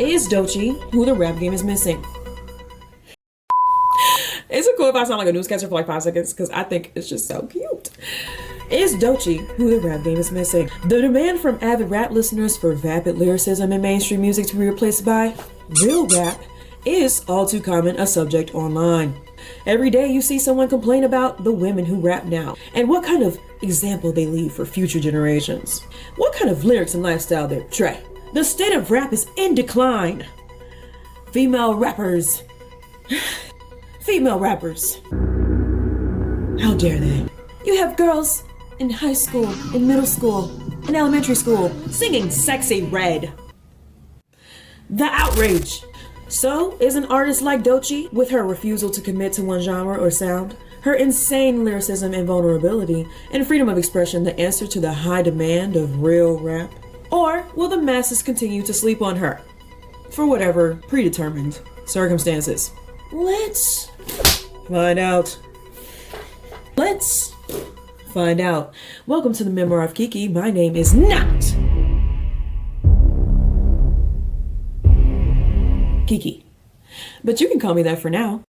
Is Doechii who the rap game is missing? Is it cool if I sound like a newscaster for like 5 seconds? Because I think it's just so cute. Is Doechii who the rap game is missing? The demand from avid rap listeners for vapid lyricism in mainstream music to be replaced by real rap is all too common a subject online. Every day you see someone complain about the women who rap now and what kind of example they leave for future generations. What kind of lyrics and lifestyle they portray. The state of rap is in decline. Female rappers. Female rappers. How dare they? You have girls in high school, in middle school, in elementary school singing Sexy Red. The outrage. So, is an artist like Doechii, with her refusal to commit to one genre or sound, her insane lyricism and vulnerability, and freedom of expression the answer to the high demand of real rap? Or will the masses continue to sleep on her? For whatever predetermined circumstances. Let's find out. Let's find out. Welcome to the Memoir of Kiki. My name is not Kiki, but you can call me that for now.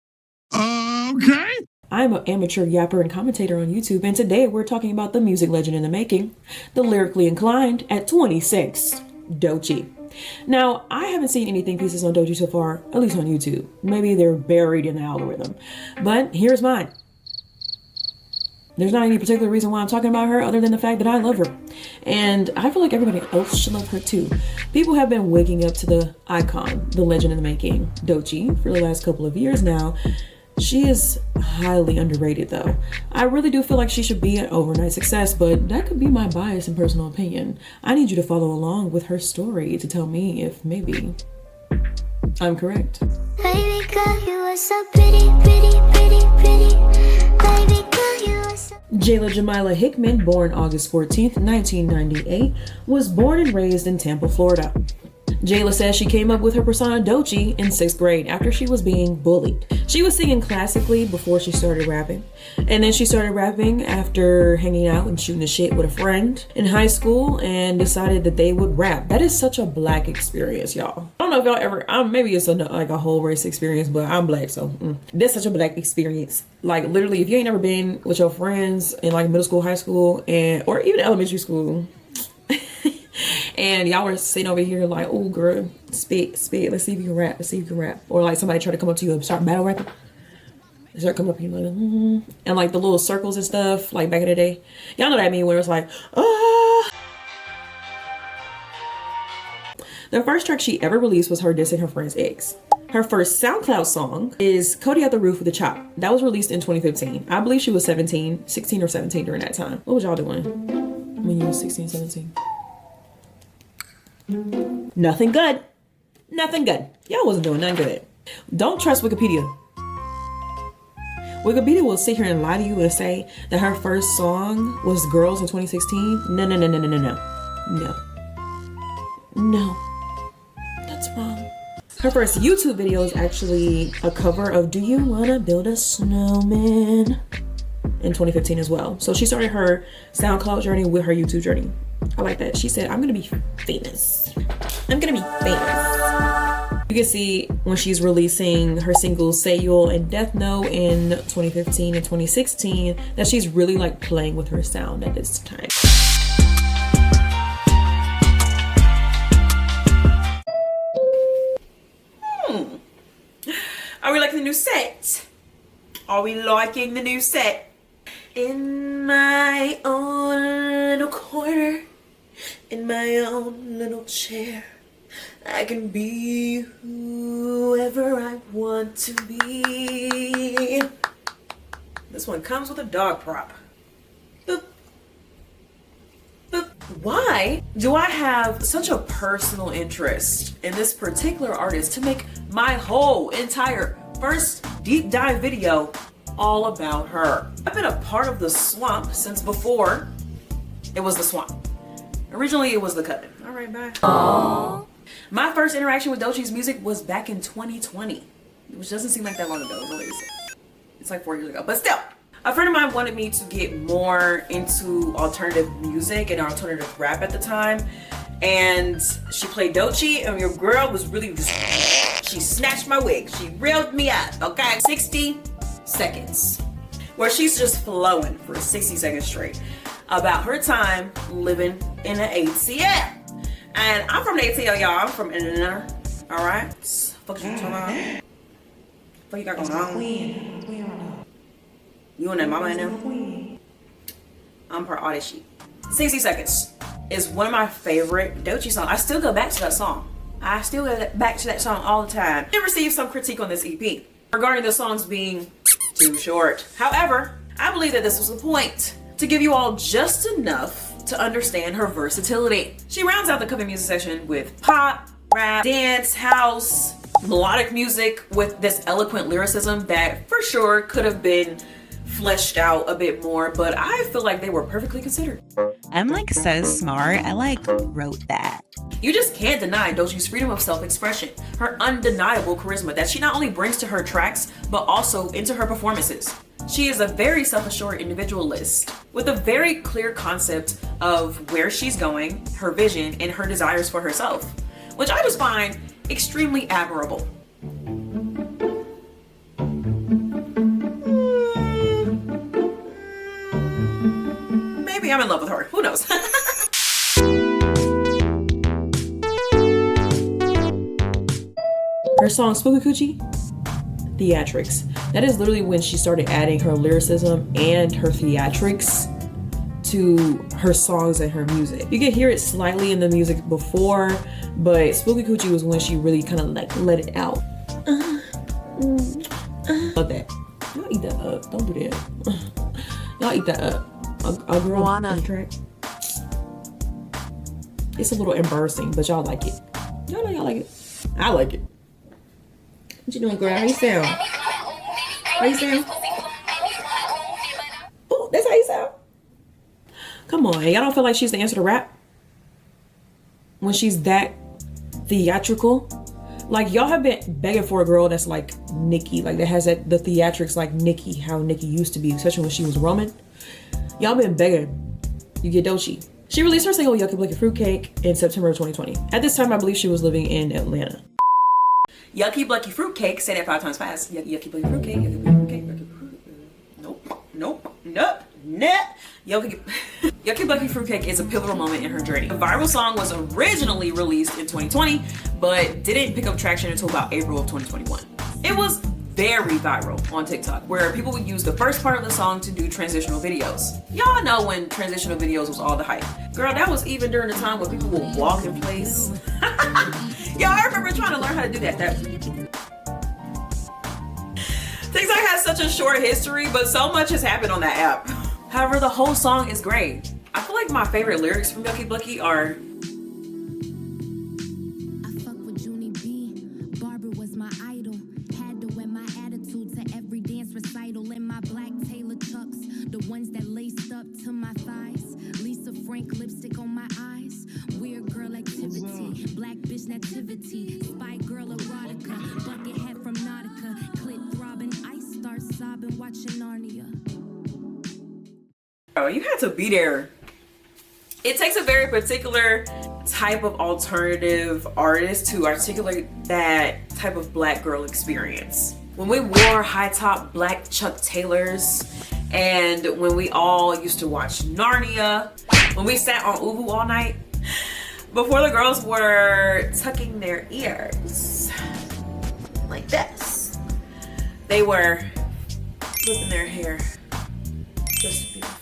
Okay. I'm an amateur yapper and commentator on YouTube, and today we're talking about the music legend in the making, the lyrically inclined at 26, Doechii. Now, I haven't seen anything pieces on Doechii so far, at least on YouTube. Maybe they're buried in the algorithm, but here's mine. There's not any particular reason why I'm talking about her other than the fact that I love her. And I feel like everybody else should love her too. People have been waking up to the icon, the legend in the making, Doechii, for the last couple of years now. She is highly underrated though. I really do feel like she should be an overnight success, but that could be my bias and personal opinion. I need you to follow along with her story to tell me if maybe I'm correct. Baby girl, you are so pretty, pretty, pretty, pretty. Baby girl, you are so... Jayla Jamila Hickman, born August 14th, 1998, was born and raised in Tampa, Florida. Jayla says she came up with her persona Doechii in 6th grade after she was being bullied. She was singing classically before she started rapping. And then she started rapping after hanging out and shooting the shit with a friend in high school and decided that they would rap. That is such a black experience, y'all. I don't know if y'all ever, maybe it's like a whole race experience, but I'm black, so that's such a black experience. Like literally, if you ain't never been with your friends in like middle school, high school, or even elementary school, and y'all were sitting over here like, oh girl, spit, let's see if you can rap, let's see if you can rap. Or like somebody try to come up to you and start battle rapping. They start coming up to you like, and like the little circles and stuff, like back in the day. Y'all know what I mean, where it's like, ah. The first track she ever released was her dissing her friend's ex. Her first SoundCloud song is Cody at the Roof with a Chop. That was released in 2015. I believe she was 16 or 17 during that time. What was y'all doing when you were 16, 17? Nothing good. Nothing good. Y'all wasn't doing nothing good. Don't trust Wikipedia. Wikipedia will sit here and lie to you and say that her first song was Girls in 2016. No. No. That's wrong. Her first YouTube video is actually a cover of Do You Wanna Build a Snowman in 2015 as well. So she started her SoundCloud journey with her YouTube journey. I like that. She said, I'm gonna be famous. I'm gonna be famous. You can see when she's releasing her singles Sayul and Death Note in 2015 and 2016 that she's really like playing with her sound at this time. Are we liking the new set? Are we liking the new set? In my own little corner, in my own little chair, I can be whoever I want to be. This one comes with a dog prop. Boop. Boop. Why do I have such a personal interest in this particular artist to make my whole entire first deep dive video all about her? I've been a part of the swamp since before it was the swamp. Originally it was the coven. All right, bye. Aww. My first interaction with Doechii's music was back in 2020, which doesn't seem like that long ago. It's like 4 years ago, but still. A friend of mine wanted me to get more into alternative music and alternative rap at the time. and she played Doechii, and your girl was really just, she snatched my wig. She reeled me up, okay? 60 seconds, where she's just flowing for 60 seconds straight about her time living in the ATL. And I'm from the ATL, y'all. I'm from Atlanta, all right? Fuck you talking about? What you got going on? You and that mama in there? I'm per Doechii. 60 Seconds is one of my favorite Doechii songs. I still go back to that song. I still go back to that song all the time. I received some critique on this EP regarding the songs being too short. However, I believe that this was the point, to give you all just enough to understand her versatility. She rounds out the cover music section with pop, rap, dance, house, melodic music with this eloquent lyricism that for sure could have been fleshed out a bit more, but I feel like they were perfectly considered. I'm like so smart. I like wrote that. You just can't deny Doechii's freedom of self-expression, her undeniable charisma that she not only brings to her tracks, but also into her performances. She is a very self-assured individualist with a very clear concept of where she's going, her vision, and her desires for herself, which I just find extremely admirable. Maybe I'm in love with her, who knows? Her song Spooky Coochie, Theatrics. That is literally when she started adding her lyricism and her theatrics to her songs and her music. You can hear it slightly in the music before, but Spooky Coochie was when she really kind of like let it out. Love that. Y'all eat that up. Don't do that. Y'all eat that up. A girl on the track. It's a little embarrassing, but y'all like it. Y'all know y'all like it. I like it. What you doing, girl? How you sound? How you sound? Oh, that's how you sound. Come on, y'all don't feel like she's the answer to rap? When she's that theatrical? Like, y'all have been begging for a girl that's like Nicki, like that has the theatrics like Nicki, how Nicki used to be, especially when she was Roman. Y'all been begging. You get Doechii. She released her single Yucky Blucky Fruitcake in September of 2020. At this time, I believe she was living in Atlanta. Yucky Blucky Fruitcake, say that 5 times fast. Yucky Blucky Fruitcake, Yucky Blucky Fruitcake, Yucky Nope. Yucky Blucky Fruitcake is a pivotal moment in her journey. The viral song was originally released in 2020, but didn't pick up traction until about April of 2021. It was very viral on TikTok, where people would use the first part of the song to do transitional videos. Y'all know when transitional videos was all the hype. Girl, that was even during the time when people would walk in place. Y'all, I remember trying to learn how to do that. TikTok has such a short history, but so much has happened on that app. However, the whole song is great. I feel like my favorite lyrics from Yucky Blucky are you had to be there. It takes a very particular type of alternative artist to articulate that type of black girl experience. When we wore high top black Chuck Taylors, and when we all used to watch Narnia, when we sat on Uvu all night, before the girls were tucking their ears like this, they were flipping their hair just to be flipped.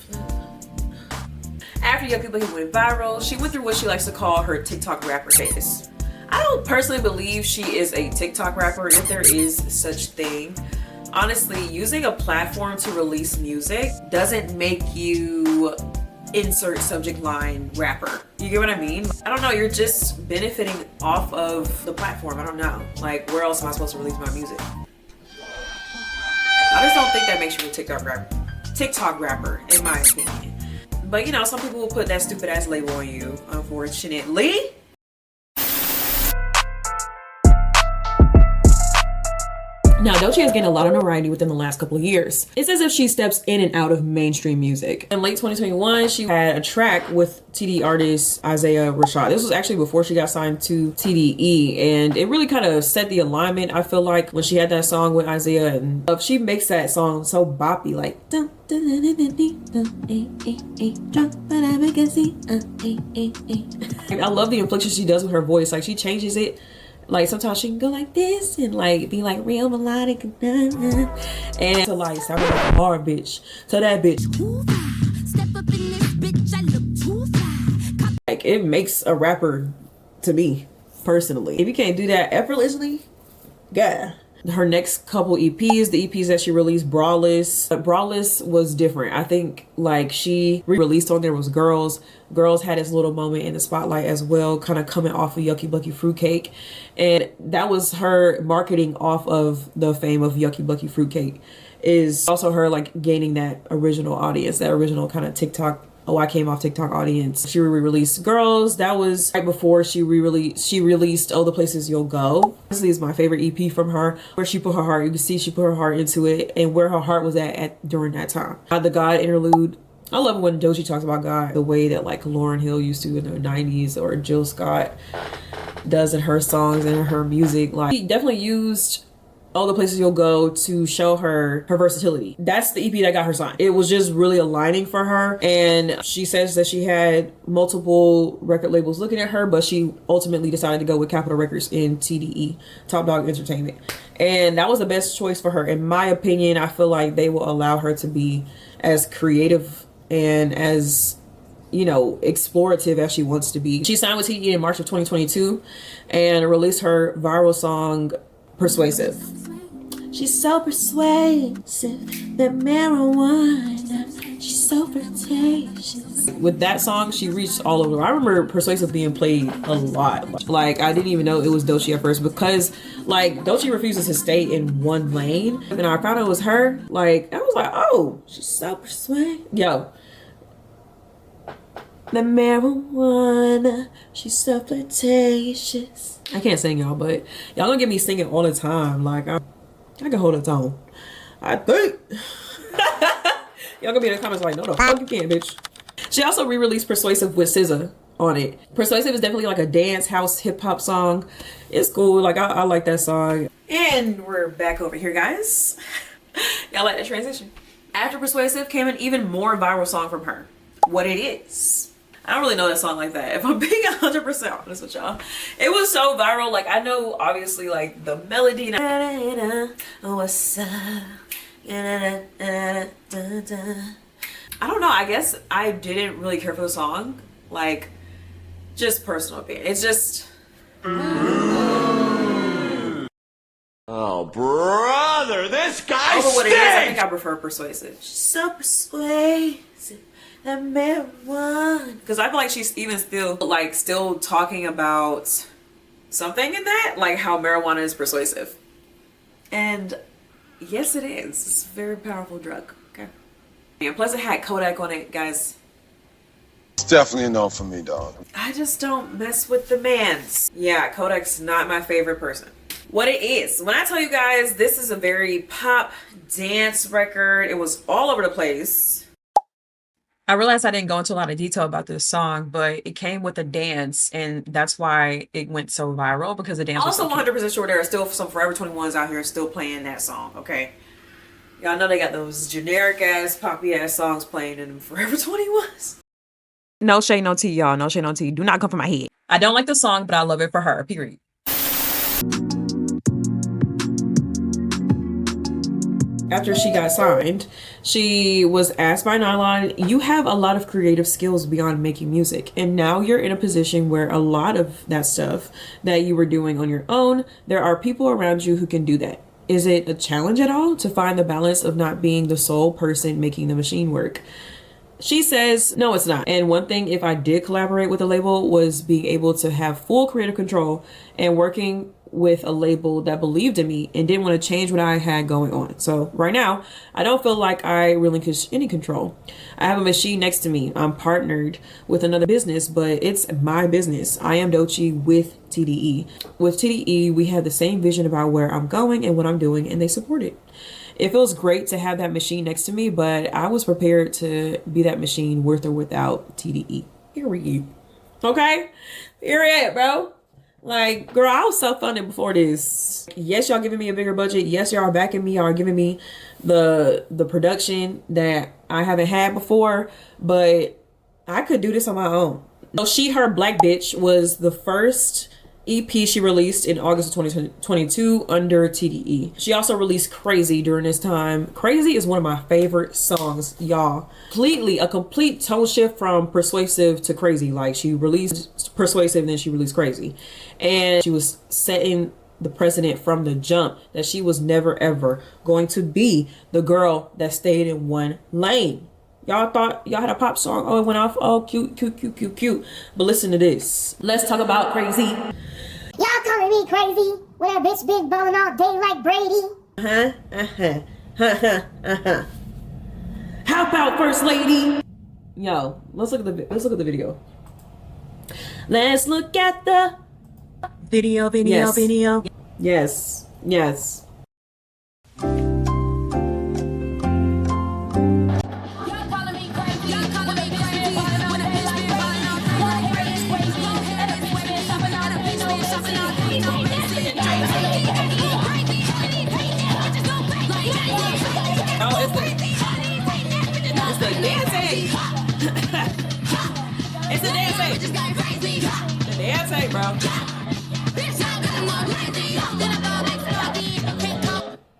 After Yucky Blucky went viral, she went through what she likes to call her TikTok rapper phase. I don't personally believe she is a TikTok rapper, if there is such thing. Honestly, using a platform to release music doesn't make you insert subject line rapper. You get what I mean? I don't know, you're just benefiting off of the platform. I don't know. Like, where else am I supposed to release my music? I just don't think that makes you a TikTok rapper, in my opinion. But you know, some people will put that stupid ass label on you, unfortunately. Now, Doechii has gained a lot of notoriety within the last couple of years. It's as if she steps in and out of mainstream music. In late 2021, she had a track with TDE artist Isaiah Rashad. This was actually before she got signed to TDE, and it really kind of set the alignment, I feel like, when she had that song with Isaiah. And she makes that song so boppy, like I love the inflection she does with her voice. Like, she changes it. Like, sometimes she can go like this and like be like real melodic and to like sound like a hard bitch. So that bitch, like, it makes a rapper to me personally. If you can't do that effortlessly, yeah. Her next couple EPs, the EPs that she released, Brawless was different. I think like she re-released on there was Girls. Girls had its little moment in the spotlight as well, kind of coming off of Yucky Blucky Fruitcake. And that was her marketing off of the fame of Yucky Blucky Fruitcake. Is also her like gaining that original audience, that original kind of TikTok, oh, I came off TikTok audience. She re-released Girls. That was right before she released Oh, the Places You'll Go. This is my favorite EP from her, where she put her heart. You can see she put her heart into it and where her heart was at during that time. The God interlude. I love it when Doechii talks about God the way that like Lauryn Hill used to in the 90s, or Jill Scott does in her songs and in her music. Like, she definitely used All the Places You'll Go to show her versatility. That's the EP that got her signed. It was just really aligning for her. And she says that she had multiple record labels looking at her, but she ultimately decided to go with Capitol Records in TDE, Top Dog Entertainment. And that was the best choice for her. In my opinion, I feel like they will allow her to be as creative and as, you know, explorative as she wants to be. She signed with TDE in March of 2022 and released her viral song Persuasive. She's so persuasive, that marijuana, she's so flirtatious. With that song, she reached all over. I remember Persuasive being played a lot. Like, I didn't even know it was Doechii at first, because like Doechii refuses to stay in one lane. And I found out it was her. Like, I was like, oh, she's so persuasive. Yo. The marijuana, she's so flirtatious. I can't sing, y'all, but y'all gonna get me singing all the time. Like, I can hold a tone, I think. Y'all gonna be in the comments like, no, the fuck you can't, bitch. She also re-released Persuasive with SZA on it. Persuasive is definitely like a dance house hip hop song. It's cool. Like, I like that song. And we're back over here, guys. Y'all like that transition? After Persuasive came an even more viral song from her, What It Is. I don't really know that song like that, if I'm being 100% honest with y'all. It was so viral. Like, I know obviously like the melody. What's up? I don't know. I guess I didn't really care for the song. Like, just personal opinion. It's just. Oh, brother, this guy Over What It Is, I think stinks! I prefer Persuasive. She's so persuasive. That marijuana. Because I feel like she's even still talking about something in that, like how marijuana is persuasive. And yes, it is. It's a very powerful drug. Okay. And plus it had Kodak on it, guys. It's definitely a no for me, dog. I just don't mess with the mans. Yeah, Kodak's not my favorite person. What It Is. When I tell you guys, this is a very pop dance record. It was all over the place. I realized I didn't go into a lot of detail about this song, but it came with a dance, and that's why it went so viral, because the dance was also 100% sure there are still some Forever 21s out here still playing that song, okay? Y'all know they got those generic ass, poppy ass songs playing in them Forever 21s. No shade, no tea, y'all. No shade, no tea. Do not come from my head. I don't like the song, but I love it for her, period. After she got signed, she was asked by Nylon, you have a lot of creative skills beyond making music, and now you're in a position where a lot of that stuff that you were doing on your own, there are people around you who can do that. Is it a challenge at all to find the balance of not being the sole person making the machine work? She says, no, it's not. And one thing, if I did collaborate with a label, was being able to have full creative control and working with a label that believed in me and didn't want to change what I had going on. So right now, I don't feel like I relinquish any control. I have a machine next to me. I'm partnered with another business, but it's my business. I am Doechii with TDE. With TDE, we have the same vision about where I'm going and what I'm doing, and they support it. It feels great to have that machine next to me, but I was prepared to be that machine with or without TDE. Period. Okay? Period, bro. Like, girl, I was self-funded before this. Yes, y'all giving me a bigger budget. Yes, y'all are backing me. Y'all are giving me the production that I haven't had before, but I could do this on my own. So She, Her, Black Bitch was the first EP she released in August of 2022 under TDE. She also released Crazy during this time. Crazy is one of my favorite songs, y'all. A complete tone shift from Persuasive to Crazy. Like, she released Persuasive, then she released Crazy. And she was setting the precedent from the jump that she was never ever going to be the girl that stayed in one lane. Y'all thought y'all had a pop song. Oh, it went off. Oh, cute, cute, cute, cute, cute. But listen to this. Let's talk about Crazy. Y'all calling me crazy when a bitch big ballin' all day like Brady? How about First Lady? Yo, let's look at the video. Let's look at the Video. Yes. It's a dance, bro.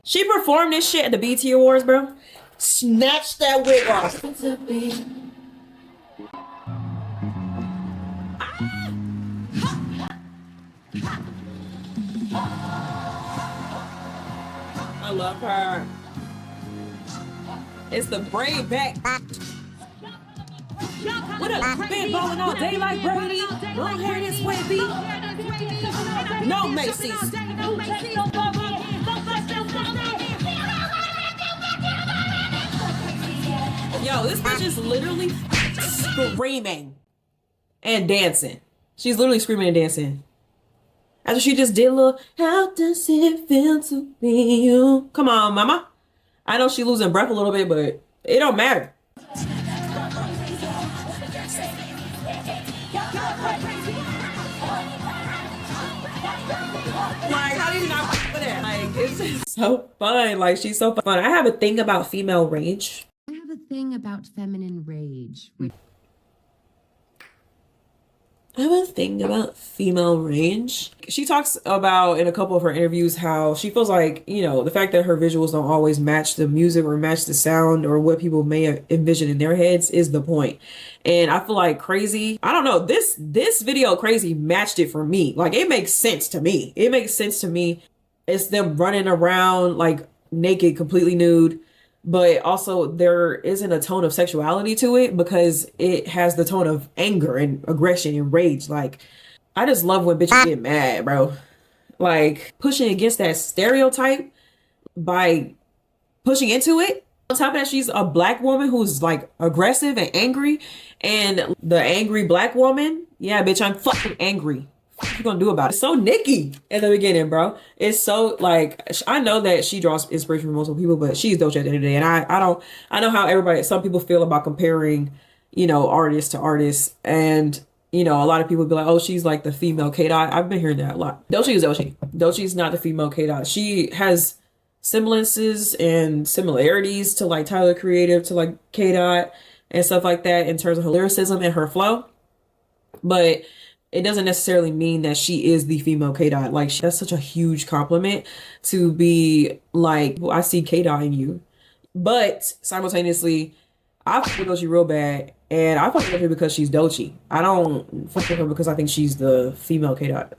She performed this shit at the BET Awards, bro. Snatch that wig off. I love her. It's the braid back. What up? Been ballin' all day like Brady. Long hair this wavy. No Macy's. Yo, this bitch is literally screaming and dancing. She's literally screaming and dancing. After she just did a little, how does it feel to be you? Come on, mama. I know she losing breath a little bit, but it don't matter. Like, how do you not for that? Like, it's just so fun. Like, she's so fun. I have a thing about female rage. I have a thing about feminine rage. She talks about in a couple of her interviews how she feels like, you know, the fact that her visuals don't always match the music or match the sound or what people may envision in their heads is the point. And I feel like Crazy, I don't know, this video Crazy matched it for me. Like, it makes sense to me. It's them running around like naked, completely nude. But also there isn't a tone of sexuality to it because it has the tone of anger and aggression and rage. Like, I just love when bitches get mad, bro. Like, pushing against that stereotype by pushing into it. On top of that, she's a black woman who's like aggressive and angry. And the angry black woman, yeah, bitch, I'm fucking angry. What you gonna do about it? It's so Nicki at the beginning, bro. It's so like, I know that she draws inspiration from multiple people, but she's Doechii at the end of the day. And I know how some people feel about comparing, you know, artists to artists. And, you know, a lot of people be like, oh, she's like the female K-Dot. I've been hearing that a lot. Doechii is Doechii. Doechii's not the female K-Dot. She has semblances and similarities to like Tyler Creative, to like K-Dot and stuff like that in terms of her lyricism and her flow. But it doesn't necessarily mean that she is the female K-Dot. Like, that's such a huge compliment to be like, well, I see K-Dot in you. But simultaneously, I fuck with Doechii real bad. And I fuck with her because she's Doechii. I don't fuck with her because I think she's the female K-Dot.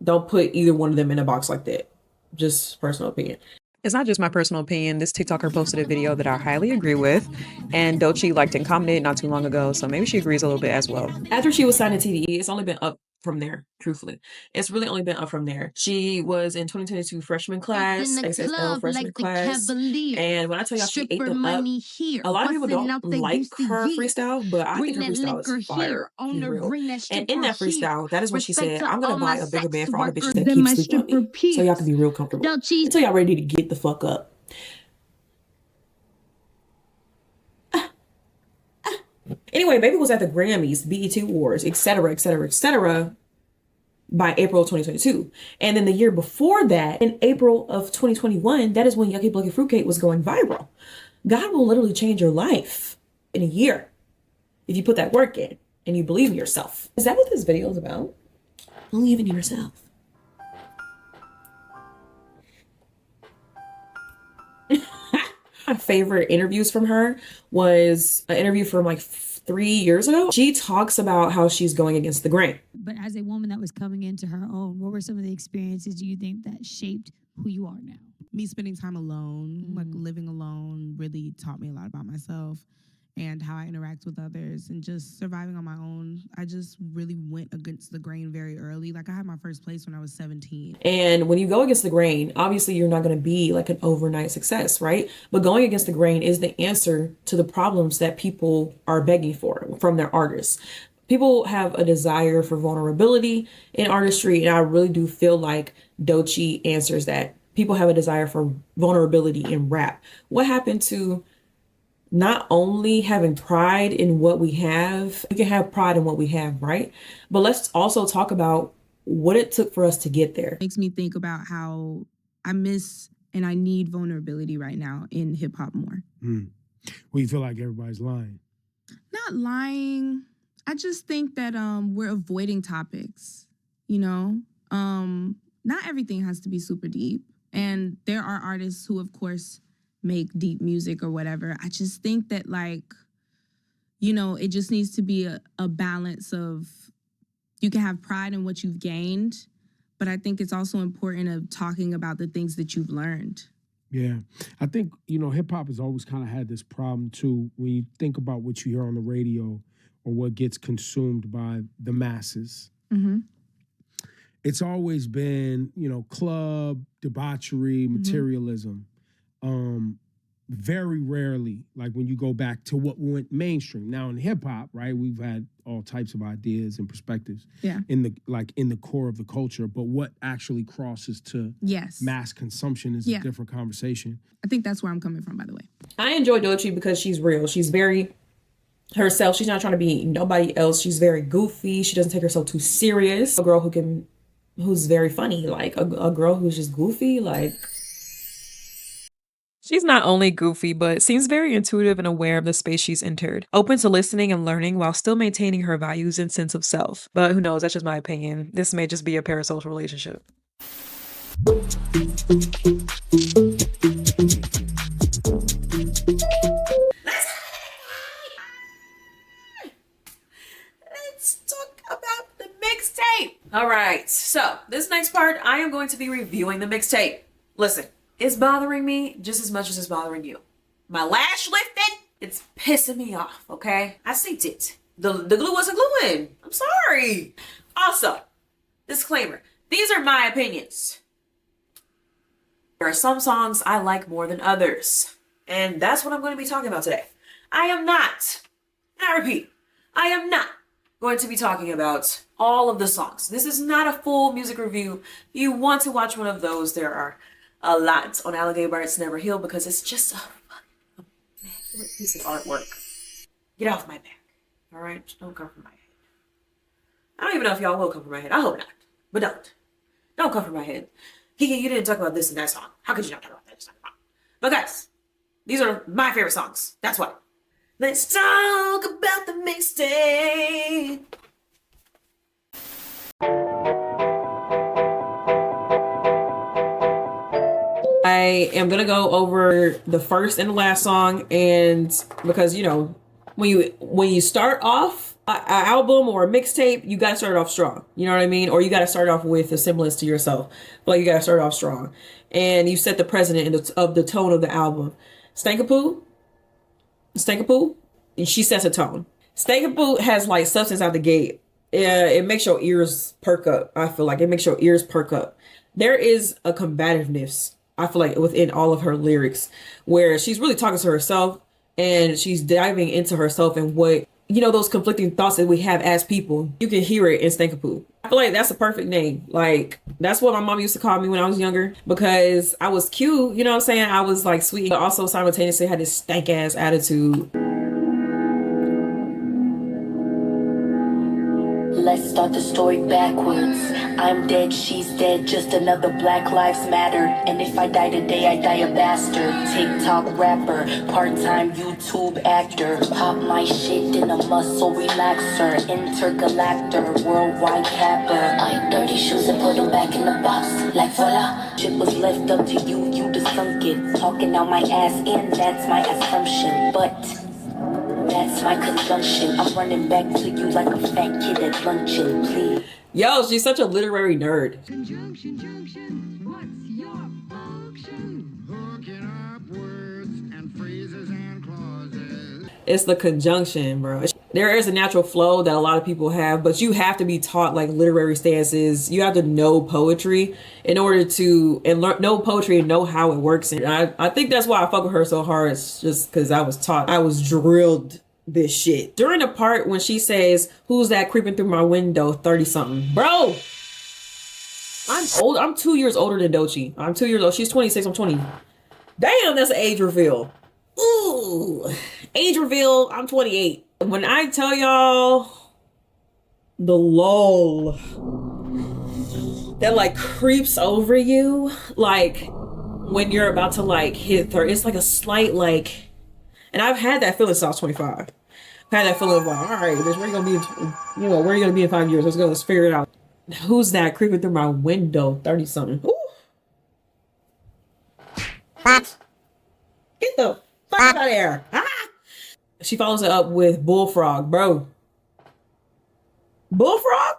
Don't put either one of them in a box like that. Just personal opinion. It's not just my personal opinion. This TikToker posted a video that I highly agree with, and Doechii liked and commented not too long ago, so maybe she agrees a little bit as well. After she was signed to TDE, it's only been up from there, truthfully. It's really only been up from there. She was in 2022 freshman class, XSL freshman class. And when I tell y'all she ate them up, a lot of people don't like her freestyle, but I think her freestyle is fire. Be real. And in that freestyle, that is what she said, I'm gonna buy a bigger bed for all the bitches that keep sleeping on me. So y'all can be real comfortable. Until y'all ready to get the fuck up. Anyway, Baby was at the Grammys, BET Awards, etc., etc., etc. by April of 2022. And then the year before that, in April of 2021, that is when Yucky Blucky Fruitcake was going viral. God will literally change your life in a year if you put that work in and you believe in yourself. Is that what this video is about? Believe in yourself. My favorite interviews from her was an interview from like 3 years ago. She talks about how she's going against the grain. But as a woman that was coming into her own, what were some of the experiences do you think that shaped who you are now? Me spending time alone, like living alone, really taught me a lot about myself and how I interact with others and just surviving on my own. I just really went against the grain very early. Like I had my first place when I was 17. And when you go against the grain, obviously you're not going to be like an overnight success, right? But going against the grain is the answer to the problems that people are begging for from their artists. People have a desire for vulnerability in artistry, and I really do feel like Doechii answers that. People have a desire for vulnerability in rap. What happened to not only having pride in what we have, we can have pride in what we have, right? But let's also talk about what it took for us to get there. Makes me think about how I miss and I need vulnerability right now in hip hop more. Well, you feel like everybody's lying? Not lying. I just think that we're avoiding topics, you know? Not everything has to be super deep. And there are artists who, of course, make deep music or whatever. I just think that, like, you know, it just needs to be a balance of, you can have pride in what you've gained, but I think it's also important of talking about the things that you've learned. Yeah. I think, you know, hip hop has always kind of had this problem too, when you think about what you hear on the radio or what gets consumed by the masses. Mm-hmm. It's always been, you know, club, debauchery, materialism. Very rarely, like when you go back to what went mainstream. Now in hip hop, right, we've had all types of ideas and perspectives in the core of the culture, but what actually crosses to mass consumption is a different conversation. I think that's where I'm coming from, by the way. I enjoy Doechii because she's real. She's very herself. She's not trying to be nobody else. She's very goofy. She doesn't take herself too serious. A girl who's very funny, like a girl who's just goofy, like. She's not only goofy, but seems very intuitive and aware of the space she's entered, open to listening and learning while still maintaining her values and sense of self. But who knows, that's just my opinion. This may just be a parasocial relationship. Let's talk about the mixtape. All right, so this next part, I am going to be reviewing the mixtape. Listen. It's bothering me just as much as it's bothering you. My lash lifted, it's pissing me off, okay? I synced it. The glue wasn't gluing. I'm sorry. Also, disclaimer, these are my opinions. There are some songs I like more than others. And that's what I'm going to be talking about today. I am not, and I repeat, I am not going to be talking about all of the songs. This is not a full music review. If you want to watch one of those, there are a lot on alligatorbitesneverheal because it's just a piece of artwork. Get off my back. All right? Just don't come for my head. I don't even know if y'all will come for my head. I hope not. But don't. Don't come for my head. Kiki, you didn't talk about this in that song. How could you not talk about that song? But guys, these are my favorite songs. That's why. Let's talk about the mixtape. I am gonna go over the first and the last song, and because you know when you start off an album or a mixtape, you gotta start off strong. You know what I mean? Or you gotta start off with a semblance to yourself. But like you gotta start off strong, and you set the precedent of the tone of the album. Stankapoo, and she sets a tone. Stankapoo has like substance out the gate. it makes your ears perk up. I feel like it makes your ears perk up. There is a combativeness, I feel like, within all of her lyrics, where she's really talking to herself and she's diving into herself and what, you know, those conflicting thoughts that we have as people. You can hear it in Stankapoo. I feel like that's a perfect name. Like, that's what my mom used to call me when I was younger, because I was cute, you know what I'm saying? I was like sweet, but also simultaneously had this stank ass attitude. Let's start the story backwards. I'm dead, she's dead, just another Black Lives Matter. And if I die today, I die a bastard. TikTok rapper, part-time YouTube actor. Pop my shit in a muscle relaxer. Intergalactor, worldwide capper. I am dirty shoes and put them back in the box. Like voila, shit was left up to you, you just sunk it. Talking out my ass and that's my assumption. But that's my conjunction. I'm running back to you like a fat kid at luncheon, please. Yo, she's such a literary nerd. Conjunction, junction, what's your function? Hooking up words and phrases and clauses. It's the conjunction, bro. There is a natural flow that a lot of people have, but you have to be taught like literary stances. You have to know poetry in order to know poetry and know how it works. And I think that's why I fuck with her so hard. It's just because I was taught, I was drilled this shit. During the part when she says, "Who's that creeping through my window, 30-something?" Bro, I'm old. I'm 2 years older than Doechii. I'm 2 years old. She's 26. I'm 20. Damn, that's an age reveal. Ooh, age reveal. I'm 28. When I tell y'all the lull that like creeps over you, like when you're about to like hit 30, it's like a slight like, and I've had that feeling since I was 25. I've had that feeling of like, all right, bitch, where you gonna be? Where are you gonna be in 5 years? Let's figure it out. Who's that creeping through my window, 30-something? Ooh. Get the fuck out of there. Ah! She follows it up with Bullfrog, bro. Bullfrog?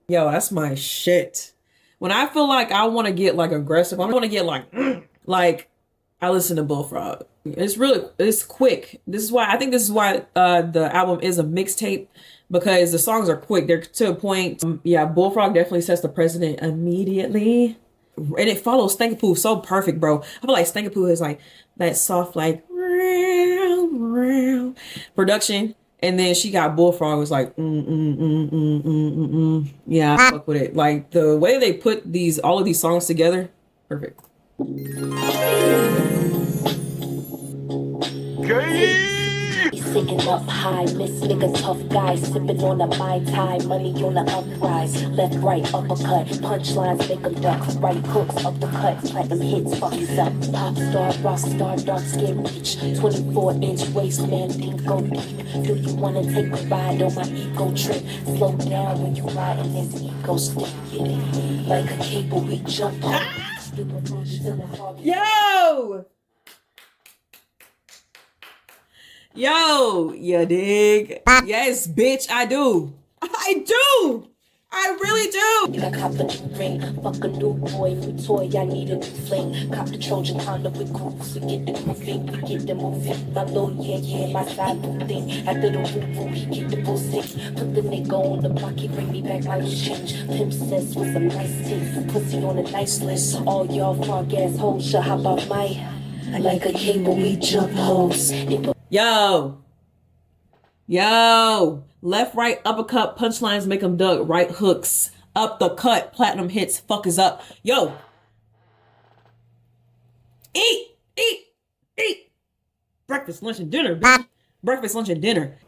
Yo, that's my shit. When I feel like I want to get like aggressive, I want to get like I listen to Bullfrog. It's quick. This is why the album is a mixtape, because the songs are quick. They're to a point. Yeah, Bullfrog definitely sets the precedent immediately. And it follows Stankapoo so perfect, bro. I feel like Stankapoo is like that soft, like production, and then she got Bullfrog was like yeah, I fuck with it. Like the way they put all of these songs together, perfect. Sitting up high, miss nigga tough guy, sipping on a Mai Tai, money on the uprise, left, right, uppercut, punchlines make them duck, right hooks, uppercuts, platinum hits, fuck you up, pop star, rock star, dark skin reach, 24-inch waist, man, think go deep, do you wanna take a ride on my ego trip, slow down when you ride in this ego stick, get it, like a cable we jump on. Yo, you dig? Yes, bitch, I do. I do. I really do. I cop a new ring, fuck a new boy, new toy, I need a new fling. Cop the Trojan Honda with grooves, we get the moving, we get the moving. My little yeah, my side boo thing. After the woo he get the bullshit. Put the nigga on the block, he bring me back my loose change. Pimp says with some nice tits, pussy on a nice list. All y'all frog ass hoes should hop off my, like a cable, we jump hoes. Yo, left, right, uppercut, punchlines make them duck, right hooks, up the cut, platinum hits, fuck is up. Yo, eat, breakfast, lunch, and dinner, bitch. Breakfast, lunch, and dinner.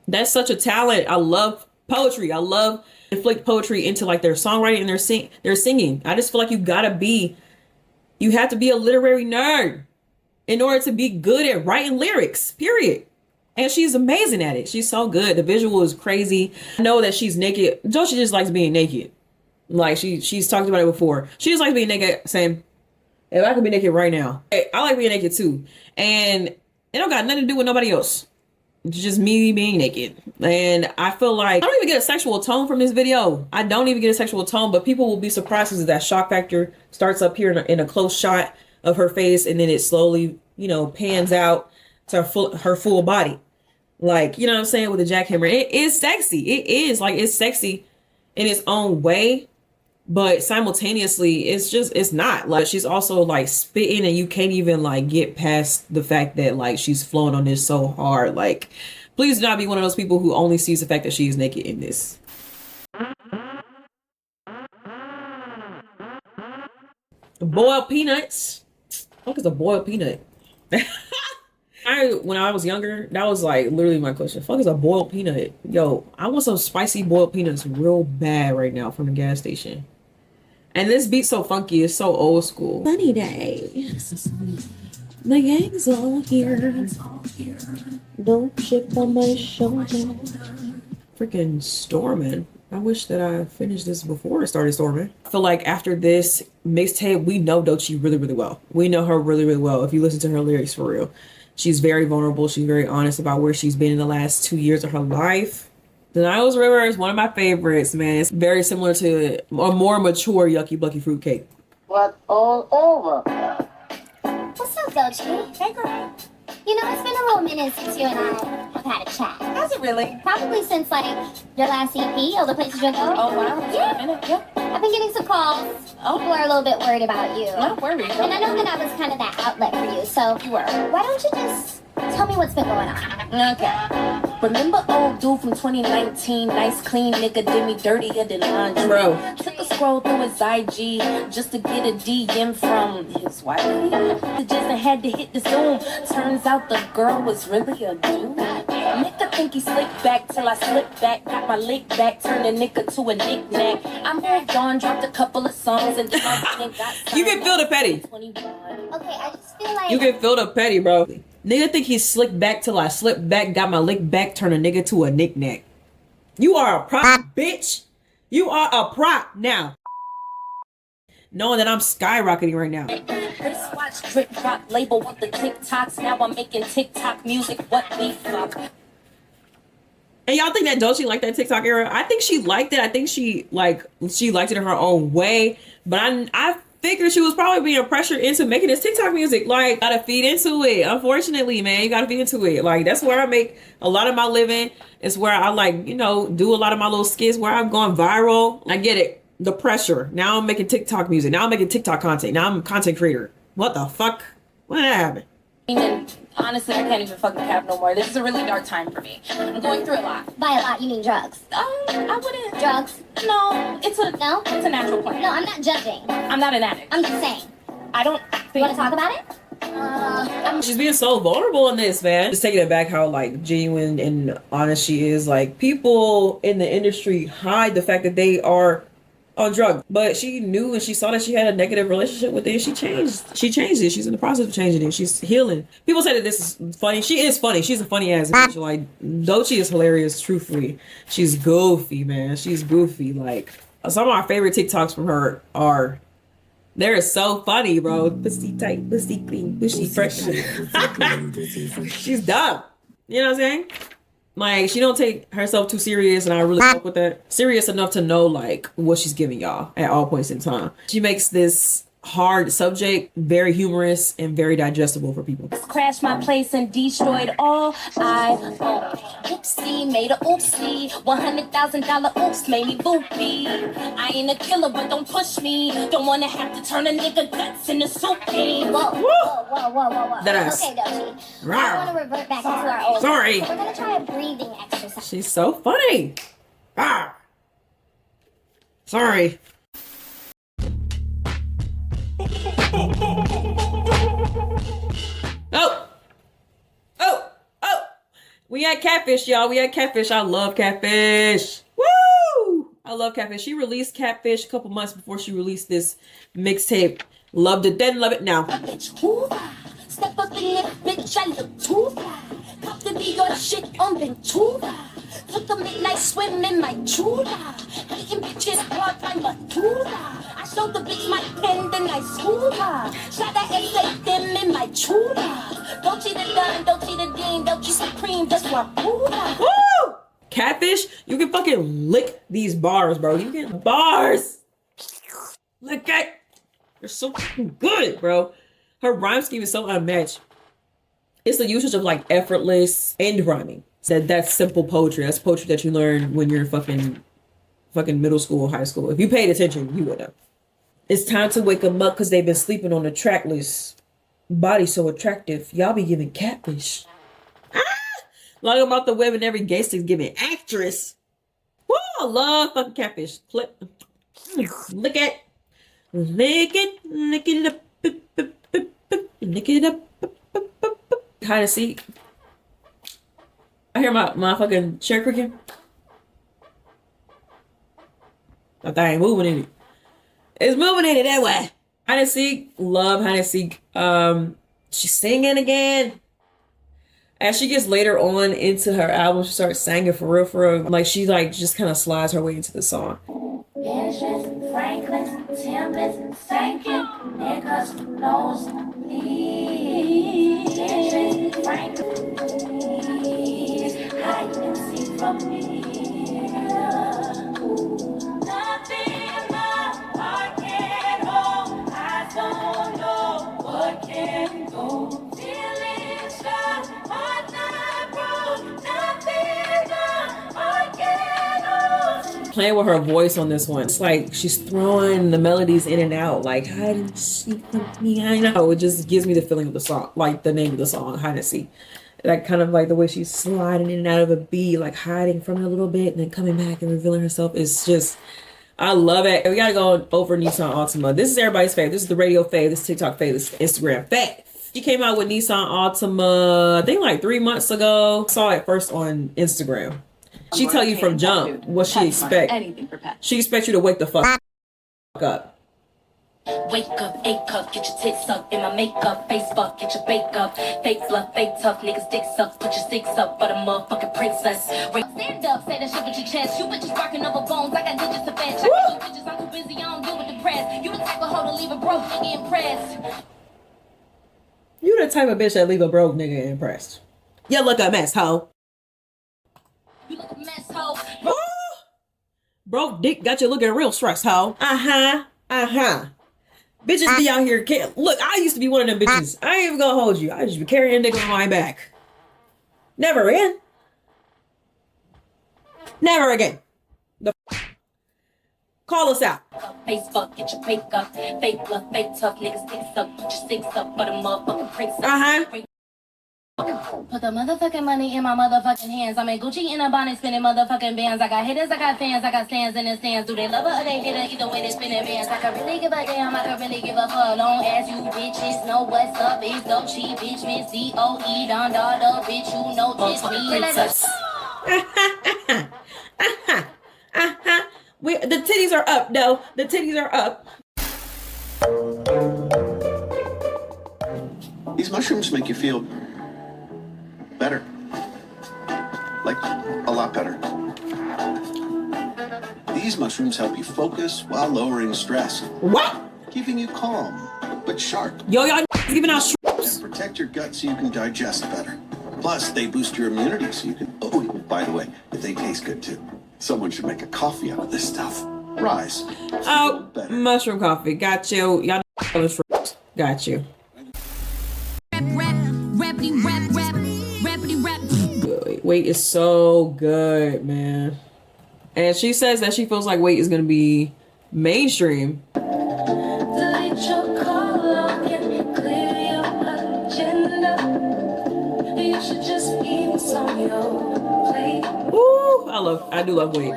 That's such a talent. I love poetry. I love inflict poetry into like their songwriting and their singing. I just feel like you have to be a literary nerd in order to be good at writing lyrics, period. And she's amazing at it. She's so good. The visual is crazy. I know that she's naked. Doechii just likes being naked. Like she's talked about it before. She just likes being naked, saying, if I could be naked right now. Hey, I like being naked too. And it don't got nothing to do with nobody else. It's just me being naked. And I feel like I don't even get a sexual tone from this video. I don't even get a sexual tone, but people will be surprised because that shock factor starts up here in a close shot of her face, and then it slowly, pans out to her full body. Like, you know what I'm saying, with the jackhammer. It is sexy. It is like, it's sexy in its own way, but simultaneously it's not. Like, she's also like spitting and you can't even like get past the fact that like she's flowing on this so hard. Like, please do not be one of those people who only sees the fact that she is naked in this. Boiled peanuts. What is a boiled peanut? When I was younger, that was like literally my question. Fuck is a boiled peanut? Yo, I want some spicy boiled peanuts real bad right now from the gas station. And this beat's so funky, it's so old school. Sunny day. The gang's all here. Don't chip on my shoulder. Freaking storming. I wish that I finished this before it started storming. I feel like after this mixtape, we know Doechii really, really well. We know her really, really well if you listen to her lyrics for real. She's very vulnerable. She's very honest about where she's been in the last 2 years of her life. The Niles River is one of my favorites, man. It's very similar to a more mature Yucky Blucky fruitcake. What all over? What's up, Doechii? Hey, girl. You know, it's been a little minute since you and I have had a chat. Has it really? Probably since, like, your last EP, All the Places You Go. Oh, wow. Yeah. I've been getting some calls. Oh. People are a little bit worried about you. Not worried. And I know that I was kind of that outlet for you, so you were. Why don't you just tell me what's been going on? Okay. Remember old dude from 2019? Nice, clean nigga did me dirtier than laundry. Bro. Took a scroll through his IG just to get a DM from his wife. Just had to hit the Zoom. Turns out the girl was really a dude. Nigga think he slicked back till I slipped back. Got my lick back, turned a nigga to a knick-knack. I moved on, dropped a couple of songs and got You can feel the petty. Okay, I just feel like... You can feel the petty, bro. Nigga think he slicked back till I slipped back, got my lick back, turn a nigga to a knick-knack. You are a prop, bitch. You are a prop now. Knowing that I'm skyrocketing right now. Wristwatch, drip drop, label with the TikToks. Now I'm making TikTok music. What the fuck? And y'all think that Doechii liked that TikTok era? I think she liked it. I think she liked it in her own way. But I figured she was probably being pressured into making this TikTok music. Like, gotta feed into it. Unfortunately, man, you gotta feed into it. Like, that's where I make a lot of my living. It's where I, like, you know, do a lot of my little skits where I'm going viral. I get it. The pressure. Now I'm making TikTok music. Now I'm making TikTok content. Now I'm a content creator. What the fuck? When did that happen? And honestly, I can't even fucking cap no more. This is a really dark time for me. I'm going through a lot. By a lot, you mean drugs? I wouldn't. Drugs? No, it's a natural point. No, I'm not judging. I'm not an addict. I'm just saying. I don't think... You want to talk about it? She's being so vulnerable in this, man. Just taking it back how like genuine and honest she is. Like, people in the industry hide the fact that they are on drugs, but she knew and she saw that she had a negative relationship with it. She changed it. She's in the process of changing it. She's healing. People say that this is funny. She is funny. She's a funny ass bitch. Like, Doechii is hilarious. Truthfully, she's goofy, man. She's goofy. Like, some of my favorite TikToks from her are, they're so funny, bro. Pussy tight, pussy clean, pussy fresh. She's dumb. You know what I'm saying? Like, she don't take herself too serious, and I really fuck with that. Serious enough to know, like, what she's giving y'all at all points in time. She makes this hard subject very humorous and very digestible for people. Crashed my place and destroyed all I own. Oopsie, made a oopsie. $100,000 oops made me loopy. I ain't a killer, but don't push me. Don't wanna have to turn a nigga guts into soup. Whoa. That ass. Okay, Doechii. I want to revert back into our old... Sorry. We're gonna try a breathing exercise. She's so funny. Sorry. Oh. We had Catfish, y'all. We had Catfish. I love Catfish. Woo! I love Catfish. She released Catfish a couple months before she released this mixtape. Loved it then, love it now. Step up in it, bitch, I look too fly. Pop to be your shit on Ventura. Took a midnight swim in my chula. Hating bitches, blood, I'm a tula. I showed the bitch my pen, then I schooled her. Shot that essay them in my chula. Doechii the gun, Doechii the dean, Doechii supreme, that's what Buddha. Woo! Catfish, you can fucking lick these bars, bro. You get bars. Lick it. They're so good, bro. Her rhyme scheme is so unmatched. It's the usage of like effortless end rhyming. Said that's simple poetry. That's poetry that you learn when you're fucking middle school, high school. If you paid attention, you would know. It's time to wake them up because they've been sleeping on the track list. Body so attractive. Y'all be giving catfish. Log about the web and every gangster's giving actress. Woo, I love fucking catfish. Lick it. Lick it up. Lick it up. Hide and seek. I hear my fucking chair creaking. That thing ain't moving in it. It's moving in it that way. Hide and seek. Love hide and seek. She's singing again. As she gets later on into her album, she starts singing for real. Like she like just kind of slides her way into the song. Franklin, Timbers, Sankin, niggas, nose, Franklin, hide and seek from me. Nothing more I can hold. I don't know what can go. Feeling shy, heart not broke. Nothing more I can hold. Playing with her voice on this one. It's like she's throwing the melodies in and out, like hide and seek from me. I know. It just gives me the feeling of the song, like the name of the song, hide and seek. Like kind of like the way she's sliding in and out of a beat, like hiding from it a little bit and then coming back and revealing herself. It's just, I love it. We gotta go over Nissan Altima. This is everybody's fave. This is the radio fave. This is TikTok fave. This is Instagram fave. She came out with Nissan Altima, I think like 3 months ago. Saw it first on Instagram. She tell you from jump what she expect. She expects you to wake the fuck up. Wake up, A cup, get your tits up in my makeup, face fuck, get your bake up, fake love, fake tough, niggas dick suck, put your sticks up, but a motherfucking princess. Stand up, say that shit with your chest, you bitches barking over bones, I got digits to fetch, I got you bitches, I'm too busy, I don't deal with the press, you the type of hoe to leave a broke nigga impressed. You the type of bitch that leave a broke nigga impressed. You look a mess, hoe. You look a mess, hoe. Broke dick got you looking real stressed, hoe. Bitches be out here. Look, I used to be one of them bitches. I ain't even gonna hold you. I just be carrying a nigga on my back. Never again. Never again. Call us out. Facebook, get your fake up, fake love, fake tough, niggas sticks up, put your sticks up, but a motherfucking princess. Put the motherfucking money in my motherfucking hands. I'm in Gucci in a bonnet, spinning motherfucking bands. I got haters, I got fans, I got stands in the stands. Do they love her or they hate her? Either way, they spinning bands. I can really give a damn, I can really give a fuck. Long as you bitches know what's up. It's Doechii, bitch, Miss D-O-E, Don Dada, bitch, you know just me. The titties are up, though. The titties are up. These mushrooms make you feel better. Like, a lot better. These mushrooms help you focus while lowering stress. What? Keeping you calm, but sharp. Yo, y'all giving out shrooms. And protect your gut so you can digest better. Plus, they boost your immunity so you can... Oh, by the way, they taste good too. Someone should make a coffee out of this stuff. Rise. Oh, mushroom coffee. Got you. Y'all shrooms. Got you. Wait is so good, man. And she says that she feels like Wait is gonna be mainstream. Delete your color and clear your agenda. You should just eat what's on your plate. Ooh, I do love Wait.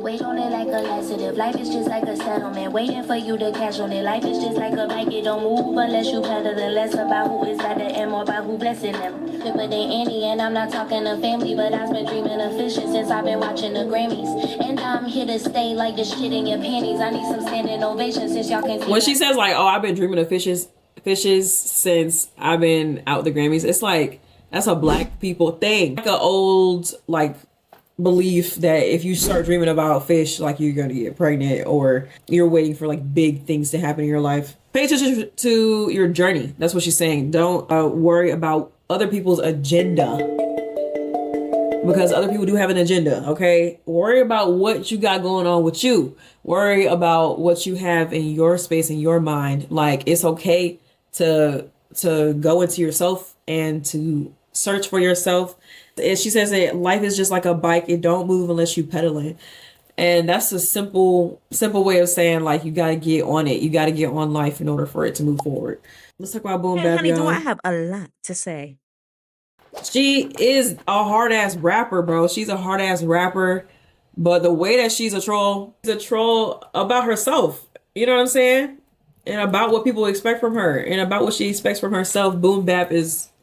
Wait on it like a laxative. Life is just like a settlement, waiting for you to cash on it. Life is just like a bike, it don't move unless you pedal. The less about who is better and more about who blessing them. But than any, and I'm not talking to family, but I've been dreaming of fishing since I've been watching the Grammys. And I'm here to stay like the shit in your panties. I need some standing ovation since y'all can see. When she says like, oh, I've been dreaming of fishes since I've been out the Grammys, it's like that's a black people thing. Like an old like belief that if you start dreaming about fish, like you're gonna get pregnant or you're waiting for like big things to happen in your life. Pay attention to your journey. That's what she's saying. Don't worry about other people's agenda, because other people do have an agenda. Okay, worry about what you got going on with you. Worry about what you have in your space, in your mind. Like it's okay to go into yourself and to search for yourself. And she says that life is just like a bike. It don't move unless you pedaling. And that's a simple way of saying, like, you got to get on it. You got to get on life in order for it to move forward. Let's talk about boom bap, honey, y'all. do I have a lot to say? She is a hard-ass rapper, bro. She's a hard-ass rapper. But the way that she's a troll about herself. You know what I'm saying? And about what people expect from her. And about what she expects from herself. Boom bap, Nissan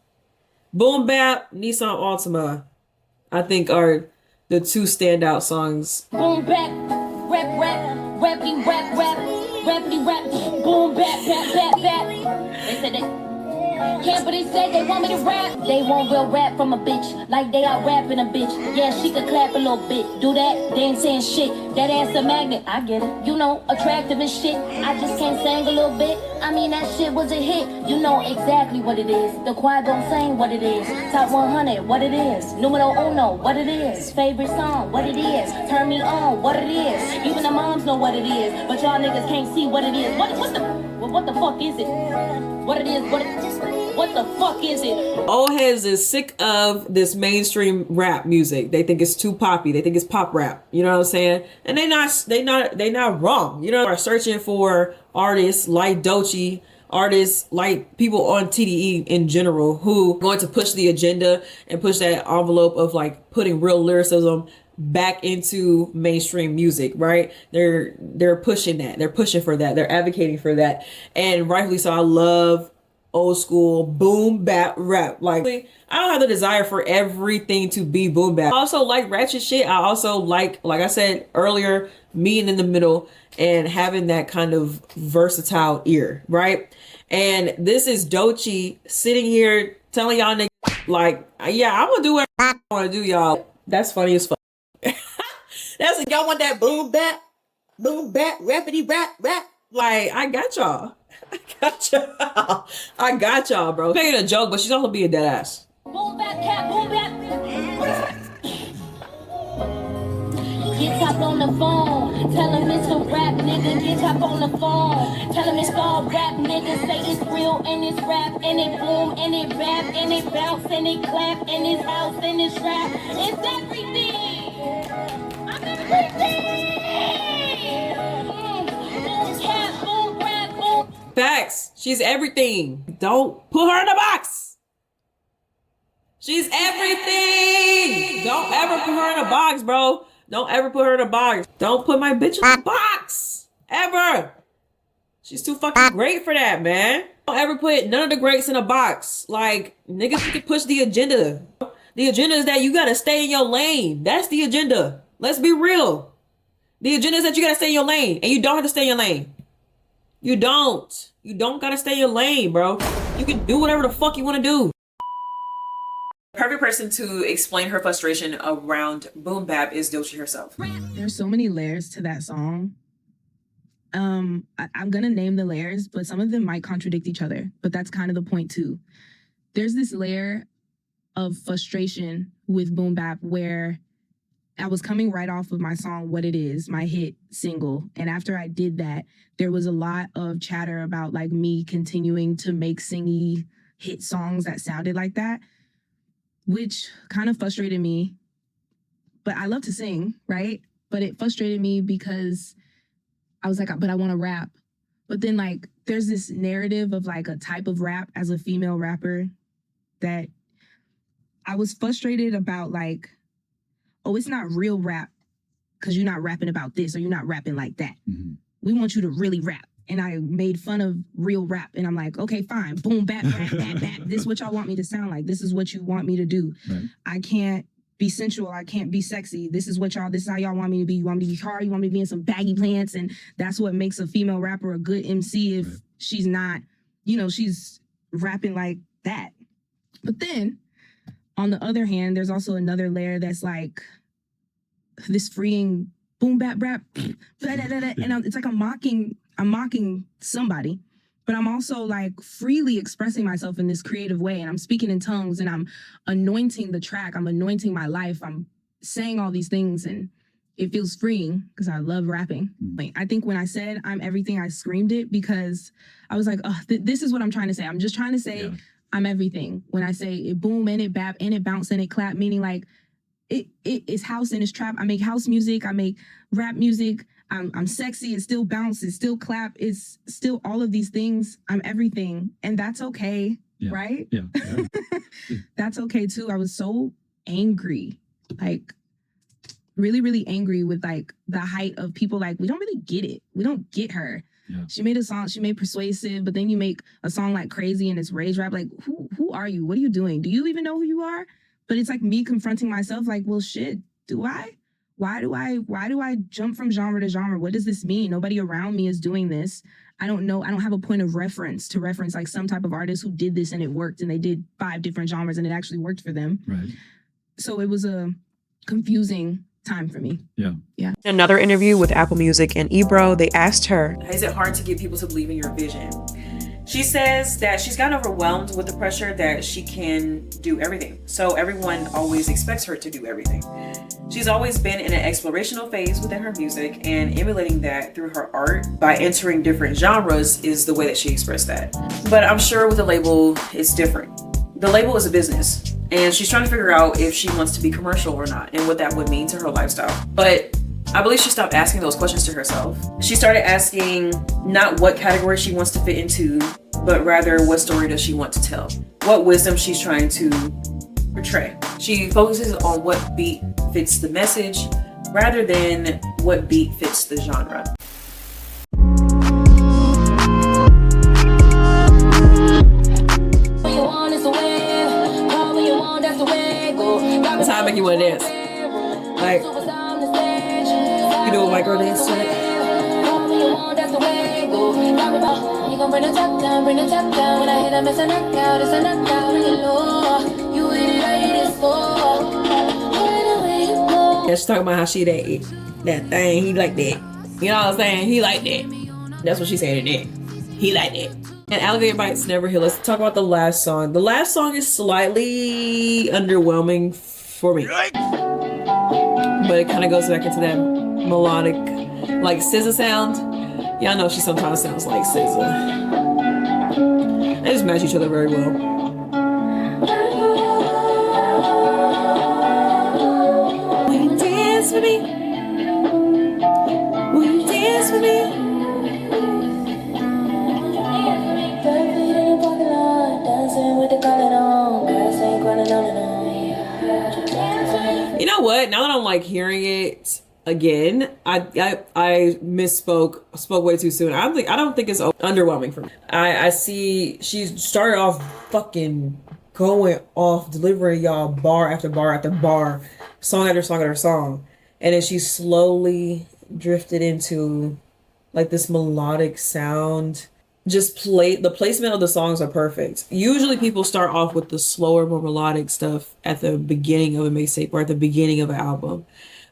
Altima, I think, are the two standout songs. Boom bap, rap, rappity rap, rappity rap, boom bap, bap. They said that. Yeah, but they said they want me to rap. They want real rap from a bitch, like they are rapping a bitch. Yeah, she could clap a little bit. Do that, they ain't saying shit. That ass a magnet, I get it. You know, attractive and shit. I just can't sing a little bit. I mean, that shit was a hit. You know exactly what it is. The choir don't sing what it is. Top 100, what it is. Numero uno, what it is. Favorite song, what it is. Turn me on, what it is. Even the moms know what it is, but y'all niggas can't see what it is. What the fuck is it? What it is, what the fuck is it? Old heads is sick of this mainstream rap music. They think it's too poppy. They think it's pop rap. You know what I'm saying? And they not wrong. You know, are searching for artists like Doechii, artists like people on TDE in general who are going to push the agenda and push that envelope of like putting real lyricism back into mainstream music, right? They're pushing that. They're pushing for that. They're advocating for that. And rightfully so. I love old school boom bap rap. Like, I don't have the desire for everything to be boom bap. I also like ratchet shit. I also like I said earlier, meeting in the middle and having that kind of versatile ear, right? And this is Doechii sitting here telling y'all niggas, like, yeah, I'm gonna do what I want to do, y'all. That's funny as fuck. That's y'all want that boom bap, rappity rap. Like, I got y'all. I got y'all, bro. Making a joke, but she's also being dead ass. Boom bap, cat, boom bap. Get top on the phone. Tell him it's a rap, nigga. Get top on the phone. Tell him it's all rap, nigga. Say it's real and it's rap and it boom and it rap and it bounce and it clap and it's house and it's rap. It's everything. I'm everything. Boom cat, boom rap, boom. Facts. She's everything. Don't put her in a box. She's everything. Don't ever put her in a box, bro. Don't ever put her in a box. Don't put my bitch in a box. Ever. She's too fucking great for that, man. Don't ever put none of the greats in a box. Like, niggas can push the agenda. The agenda is that you gotta stay in your lane. That's the agenda. Let's be real. The agenda is that you gotta stay in your lane. And you don't have to stay in your lane. You don't. You don't gotta stay in your lane, bro. You can do whatever the fuck you wanna do. Perfect person to explain her frustration around boom bap is Doechii herself. There's so many layers to that song. I'm gonna name the layers, but some of them might contradict each other. But that's kind of the point too. There's this layer of frustration with boom bap where I was coming right off of my song What It Is, my hit single. And after I did that, there was a lot of chatter about like me continuing to make singy hit songs that sounded like that, which kind of frustrated me. But I love to sing, right? But it frustrated me because I was like, but I want to rap. But then like, there's this narrative of like a type of rap as a female rapper that I was frustrated about, like, oh, it's not real rap because you're not rapping about this or you're not rapping like that. Mm-hmm. We want you to really rap. And I made fun of real rap. And I'm like, okay, fine. Boom, bap, bap, bap, bap. This is what y'all want me to sound like. This is what you want me to do. Right. I can't be sensual. I can't be sexy. This is how y'all want me to be. You want me to be hard. You want me to be in some baggy pants. And that's what makes a female rapper a good MC if she's not, she's rapping like that. But then on the other hand, there's also another layer that's like this freeing boom, bap, rap. And it's like I'm mocking somebody, but I'm also like freely expressing myself in this creative way. And I'm speaking in tongues and I'm anointing the track. I'm anointing my life. I'm saying all these things and it feels freeing because I love rapping. I think when I said I'm everything, I screamed it because I was like, oh, this is what I'm trying to say. I'm just trying to say I'm everything. When I say it boom and it bap and it bounce and it clap, meaning like it is house and it's trap. I make house music. I make rap music. I'm sexy. It still bounce. It still clap. It's still all of these things. I'm everything, and that's okay, right? Yeah. That's okay too. I was so angry, like really, really angry with like the height of people. Like we don't really get it. We don't get her. Yeah. She made a song. She made Persuasive, but then you make a song like Crazy and it's rage rap. Like who are you? What are you doing? Do you even know who you are? But it's like me confronting myself. Like, well, shit. Do I? Why do I jump from genre to genre? What does this mean? Nobody around me is doing this. I don't know. I don't have a point of reference to reference like some type of artist who did this and it worked and they did 5 different genres and it actually worked for them. Right. So it was a confusing time for me. Yeah. Yeah. In another interview with Apple Music and Ebro, they asked her, is it hard to get people to believe in your vision? She says that she's gotten overwhelmed with the pressure that she can do everything. So everyone always expects her to do everything. She's always been in an explorational phase within her music, and emulating that through her art by entering different genres is the way that she expressed that. But I'm sure with the label, it's different. The label is a business, and she's trying to figure out if she wants to be commercial or not and what that would mean to her lifestyle. But I believe she stopped asking those questions to herself. She started asking not what category she wants to fit into, but rather what story does she want to tell? What wisdom she's trying to portray. She focuses on what beat fits the message rather than what beat fits the genre. That's how I make you want to dance. Like, you do a micro dance to it. You gon' bring the top down, bring the top down. When I hit them, it's a knockout, it's a knockout. Bring it low. You hit it, I hit it slow. Yeah, she's talking about how she that thing, he like that. You know what I'm saying? He like that. That's what she said in it. He like that. And Alligator Bites Never Heal. Let's talk about the last song. The last song is slightly underwhelming for me. But it kind of goes back into that melodic, like SZA sound. Y'all know she sometimes sounds like SZA. They just match each other very well. Will you dance with me? Will you dance with me? You know what? Now that I'm like hearing it again, I spoke way too soon. I don't think it's underwhelming for me. I see she started off fucking going off, delivering y'all bar after bar after bar, song after song after song, and then she slowly drifted into like this melodic sound. Just the placement of the songs are perfect. Usually people start off with the slower, more melodic stuff at the beginning of a mixtape or at the beginning of an album.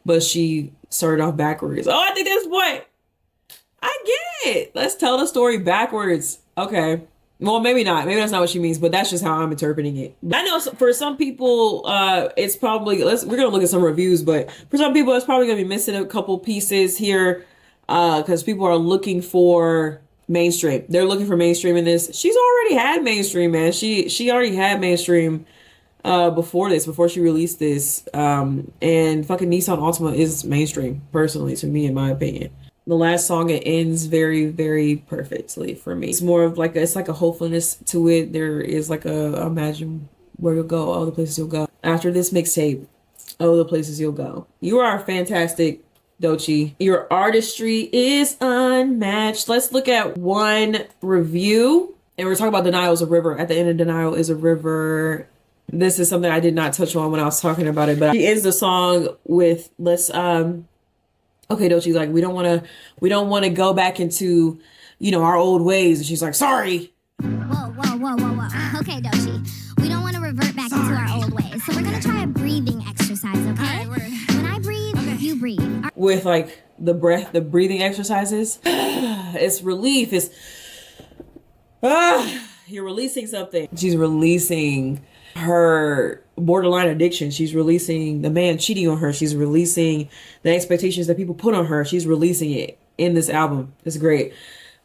But she started off backwards. Oh, I think that's what. I get it. Let's tell the story backwards. Okay. Well, maybe not. Maybe that's not what she means, but that's just how I'm interpreting it. I know for some people, it's probably, we're going to look at some reviews, but for some people, it's probably going to be missing a couple pieces here because people are looking for mainstream. They're looking for mainstream in this. She's already had mainstream, man. She already had mainstream before she released this. And fucking Nissan Altima is mainstream, personally, to me, in my opinion. The last song, it ends very, very perfectly for me. It's more of like it's like a hopefulness to it. There is like a imagine where you'll go, all the places you'll go. After this mixtape, oh, the places you'll go. You are fantastic, Doechii. Your artistry is unmatched. Let's look at one review. And we're talking about Denial is a River. At the end of Denial is a River. This is something I did not touch on when I was talking about it, but she ends the song with okay, Doechii, like we don't want to go back into, our old ways. And she's like, sorry. Whoa. Okay, Doechii. We don't want to revert back into our old ways. So we're going to try a breathing exercise, okay? When I breathe, you breathe. With like the breathing exercises. It's relief. It's you're releasing something. She's releasing her borderline addiction. She's releasing the man cheating on her. She's releasing the expectations that people put on her. She's releasing it in this album. It's great.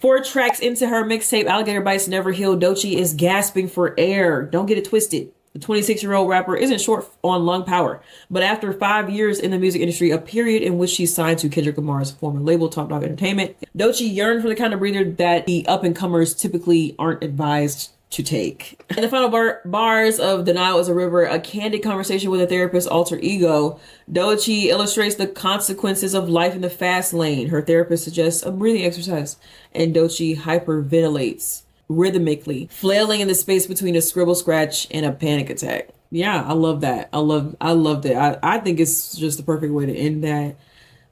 4 tracks into her mixtape, Alligator Bites Never Heal, Doechii is gasping for air. Don't get it twisted. The 26-year-old rapper isn't short on lung power, but after 5 years in the music industry, a period in which she signed to Kendrick Lamar's former label, Top Dog Entertainment, Doechii yearned for the kind of breather that the up-and-comers typically aren't advised to take. In the final bars of Denial is a River, a candid conversation with a therapist's alter ego, Doechii illustrates the consequences of life in the fast lane. Her therapist suggests a breathing exercise, and Doechii hyperventilates rhythmically, flailing in the space between a scribble scratch and a panic attack. Yeah, I love that. I loved it. I think it's just the perfect way to end that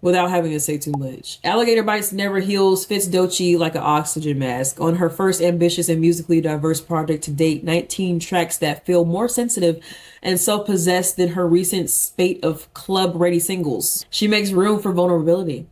without having to say too much. Alligator Bites Never Heals fits Doechii like an oxygen mask. On her first ambitious and musically diverse project to date, 19 tracks that feel more sensitive and self-possessed than her recent spate of club-ready singles. She makes room for vulnerability.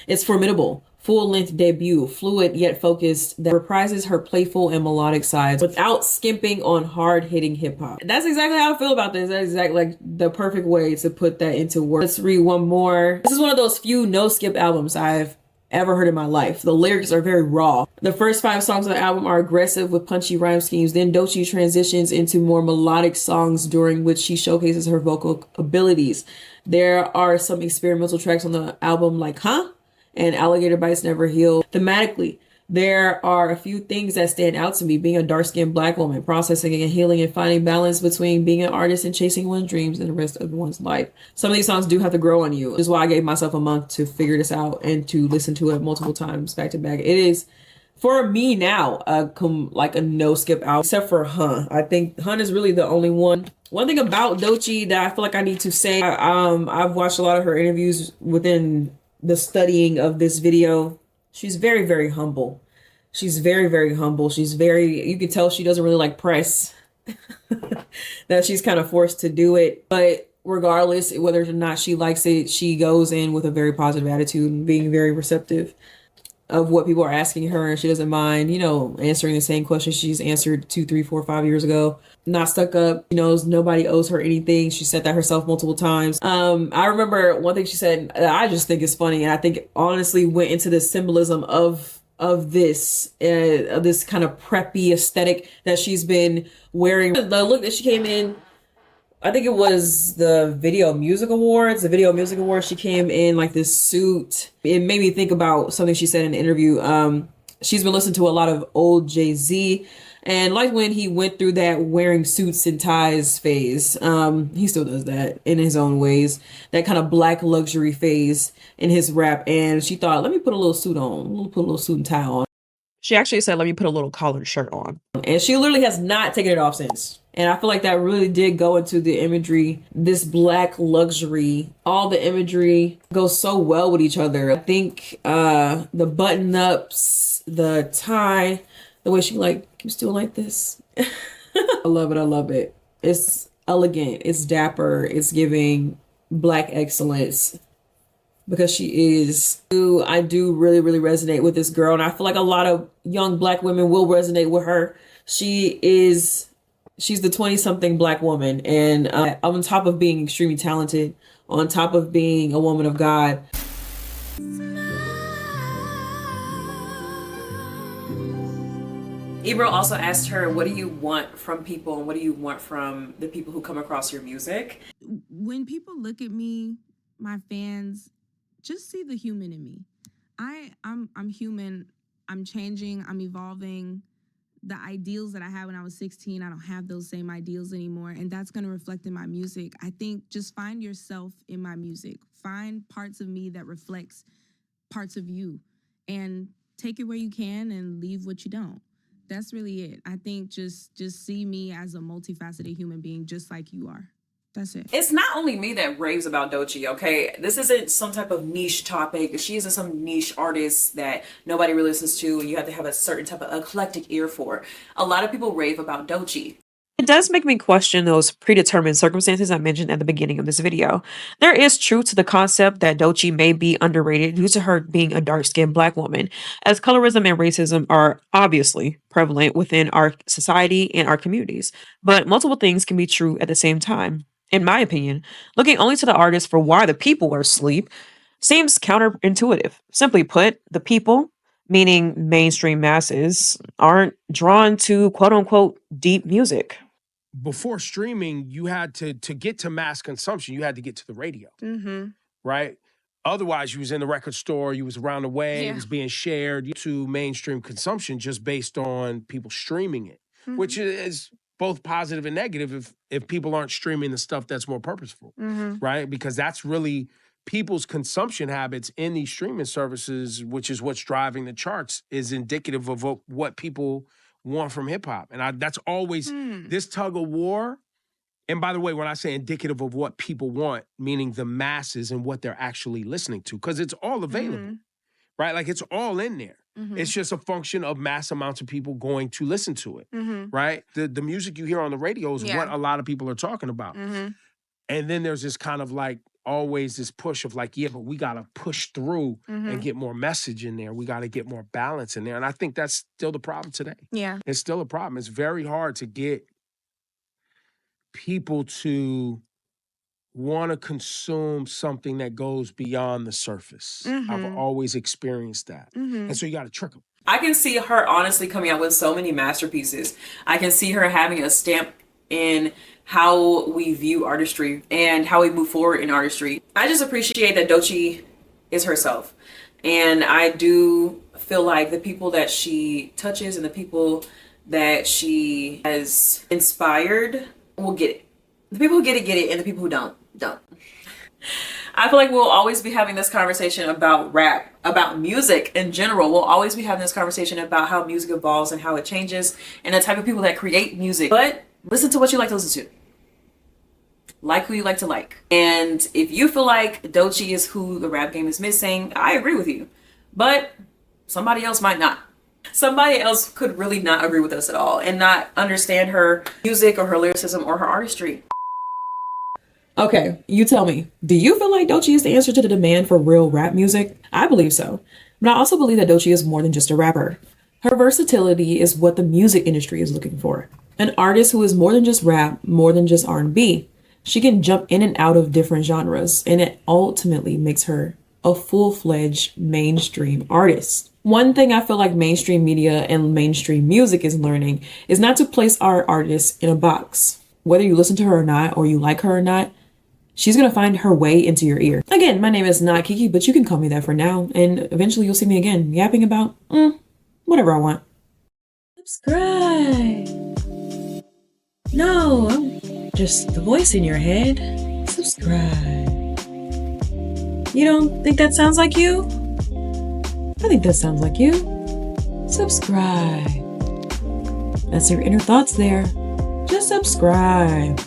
It's formidable. Full-length debut, fluid yet focused, that reprises her playful and melodic sides without skimping on hard-hitting hip-hop. That's exactly how I feel about this. That's exactly like the perfect way to put that into words. Let's read one more. This is one of those few no-skip albums I've ever heard in my life. The lyrics are very raw. The first 5 songs on the album are aggressive with punchy rhyme schemes. Then Doechii transitions into more melodic songs during which she showcases her vocal abilities. There are some experimental tracks on the album like Huh? And Alligator Bites Never Heal. Thematically, there are a few things that stand out to me. Being a dark-skinned Black woman, processing and healing and finding balance between being an artist and chasing one's dreams and the rest of one's life. Some of these songs do have to grow on you. This is why I gave myself a month to figure this out and to listen to it multiple times back to back. It is, for me now, like a no-skip album, except for Huh. I think Huh is really the only one. One thing about Doechii that I feel like I need to say, I've watched a lot of her interviews within the studying of this video. She's very, very humble. She's very, very humble. She's very, you can tell she doesn't really like press, that she's kind of forced to do it. But regardless, whether or not she likes it, she goes in with a very positive attitude and being very receptive of what people are asking her. And she doesn't mind, you know, answering the same questions she's answered 2, 3, 4, 5 years ago. Not stuck up, you know, nobody owes her anything. She said that herself multiple times. I remember one thing she said that I just think is funny, and I think honestly went into the symbolism of this kind of preppy aesthetic that she's been wearing. The look that she came in, I think it was the Video Music Awards. The Video Music Awards, she came in like this suit. It made me think about something she said in the interview. She's been listening to a lot of old Jay-Z. And like when he went through that wearing suits and ties phase, he still does that in his own ways. That kind of Black luxury phase in his rap. And she thought, let me put a little suit on. Put a little suit and tie on. She actually said, let me put a little collared shirt on. And she literally has not taken it off since. And I feel like that really did go into the imagery, this Black luxury. All the imagery goes so well with each other. I think the button-ups, the tie, the way she like keeps doing like this. I love it. I love it. It's elegant. It's dapper. It's giving Black excellence. Because she is. I do really, really resonate with this girl. And I feel like a lot of young Black women will resonate with her. She's the 20-something Black woman. And on top of being extremely talented, on top of being a woman of God. Ebro also asked her, what do you want from people and what do you want from the people who come across your music? When people look at me, my fans, just see the human in me. I'm human. I'm changing. I'm evolving. The ideals that I had when I was 16, I don't have those same ideals anymore. And that's going to reflect in my music. I think just find yourself in my music. Find parts of me that reflects parts of you. And take it where you can and leave what you don't. That's really it. I think just see me as a multifaceted human being, just like you are. That's it. It's not only me that raves about Doechii, okay? This isn't some type of niche topic. She isn't some niche artist that nobody really listens to and you have to have a certain type of eclectic ear for. A lot of people rave about Doechii. It does make me question those predetermined circumstances I mentioned at the beginning of this video. There is truth to the concept that Doechii may be underrated due to her being a dark-skinned Black woman, as colorism and racism are obviously prevalent within our society and our communities. But multiple things can be true at the same time. In my opinion, looking only to the artist for why the people are asleep seems counterintuitive. Simply put, the people, meaning mainstream masses aren't drawn to quote unquote deep music. Before streaming, you had to get to mass consumption, you had to get to the radio, right? Otherwise, you was in the record store, you was around the way, it was being shared to mainstream consumption just based on people streaming it, which is both positive and negative if people aren't streaming the stuff that's more purposeful, right? Because that's really people's consumption habits in these streaming services, which is what's driving the charts, is indicative of what people want from hip hop. And that's always this tug of war. And by the way, when I say indicative of what people want, meaning the masses and what they're actually listening to, because it's all available, right? Like it's all in there. It's just a function of mass amounts of people going to listen to it, right? The music you hear on the radio is what a lot of people are talking about. And then there's this kind of like always this push of like, yeah, but we got to push through and get more message in there. We got to get more balance in there. And I think that's still the problem today. Yeah. It's still a problem. It's very hard to get people to want to consume something that goes beyond the surface. I've always experienced that. And so you got to trick them. I can see her honestly coming out with so many masterpieces. I can see her having a stamp in how we view artistry and how we move forward in artistry. I just appreciate that Doechii is herself. And I do feel like the people that she touches and the people that she has inspired will get it. The people who get it, and the people who don't. I feel like we'll always be having this conversation about rap, about music in general. We'll always be having this conversation about how music evolves and how it changes and the type of people that create music. But listen to what you like to listen to. Like who you like to like. And if you feel like Doechii is who the rap game is missing, I agree with you. But somebody else might not. Somebody else could really not agree with us at all and not understand her music or her lyricism or her artistry. Okay, you tell me, do you feel like Doechii is the answer to the demand for real rap music? I believe so. But I also believe that Doechii is more than just a rapper. Her versatility is what the music industry is looking for. An artist who is more than just rap, more than just R&B. She can jump in and out of different genres, and it ultimately makes her a full-fledged mainstream artist. One thing I feel like mainstream media and mainstream music is learning is not to place our artists in a box. Whether you listen to her or not, or you like her or not, she's going to find her way into your ear. Again, my name is not Kiki, but you can call me that for now. And eventually you'll see me again yapping about whatever I want. Subscribe. No, I'm just the voice in your head. Subscribe. You don't think that sounds like you? I think that sounds like you. Subscribe. That's your inner thoughts there. Just subscribe.